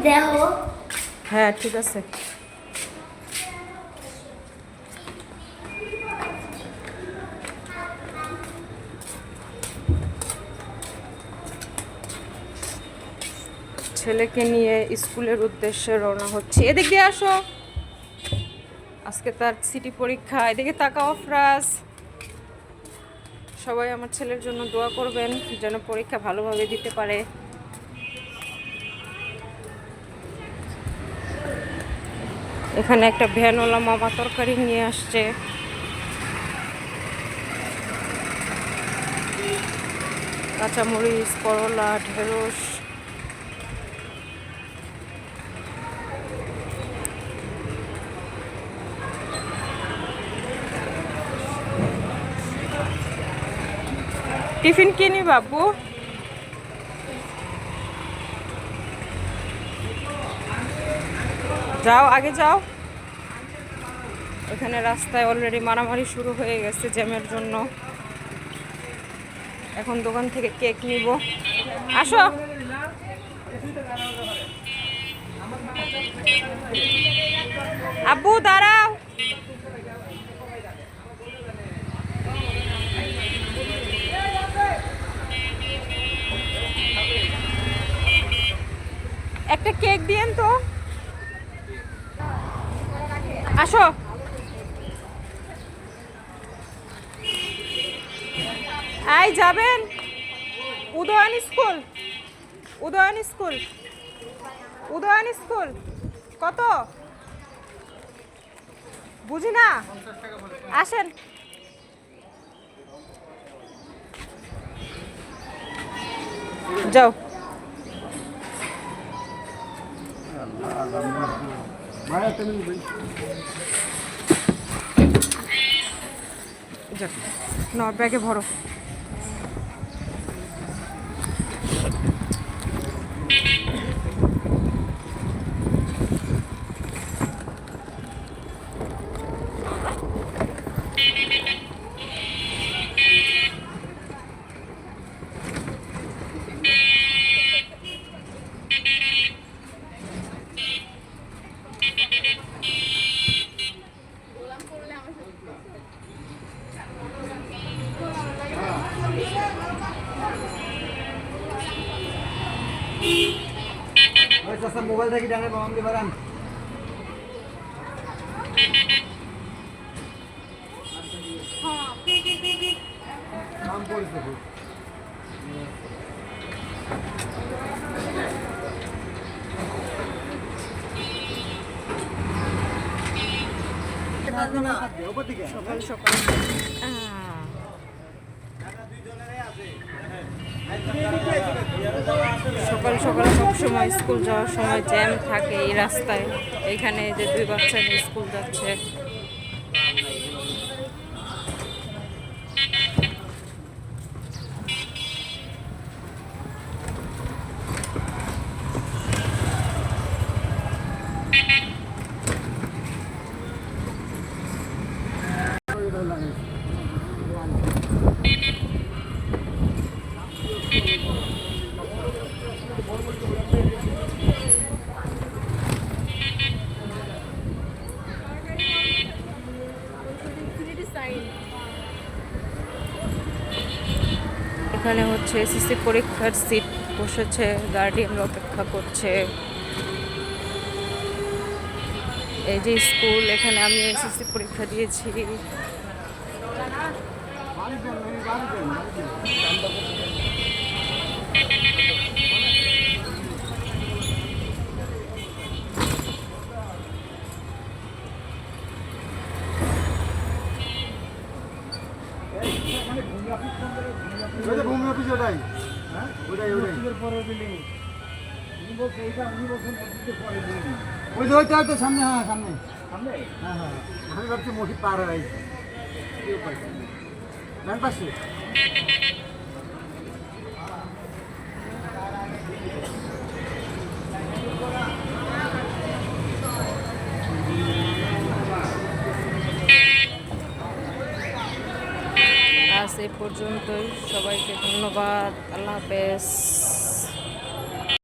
দেখো। হ্যাঁ ঠিক আছে। ছেলেকে নিয়ে স্কুলের উদ্দেশ্যে রওনা হচ্ছে। এদিক দিয়ে আসো, আজকে তার সিটি পরীক্ষা। এদিকে তাকাও ফ্রাস। সবাই আমার ছেলের জন্য দোয়া করবেন যেন পরীক্ষা ভালোভাবে দিতে পারে। এখানে একটা ভ্যানওয়ালা মামা তরকারি নিয়ে আসছে। কাঁচামরিচ, করলা, ঢেঁড়স। টিফিন কি নি বাবু? যাও, আগে যাও। এখানে রাস্তায় অলরেডি মারামারি শুরু হয়ে গেছে জ্যামের জন্য। এখন দোকান থেকে কেক নিব। আসো। আব্বু দাঁড়াও। একটা কেক দিয়েন তো। আসো। আই যাবেন Udayan school. Udayan school. Udayan school কত বুঝি না। আসেন। যাও। না ব্যাগে ভরো। মোবাইল থেকে ডানে বাম দিয়ে বাড়ান। নাম পড়েছে সকাল সকাল সকাল সকাল সবসময় স্কুল যাওয়ার সময় জ্যাম থাকে এই রাস্তায়। এইখানে যে দুই বাচ্চা নিয়ে স্কুল যাচ্ছে। এখানে হচ্ছে এসএসসি পরীক্ষার সিট বসেছে, গার্ডিয়ানরা অপেক্ষা করছে। এই যে স্কুল, এখানে আমি এসএসসি পরীক্ষা দিয়েছি। ভূমি অফিস ওটাই, ওটাই ওই যে ওইটা তো সামনে। হ্যাঁ সামনে সামনে। হ্যাঁ হ্যাঁ, আমি ভাবছি মসজিদ পার হয়ে ডান পাশে। আজ এই পর্যন্তই। সবাইকে ধন্যবাদ। আল্লাহ হাফেজ।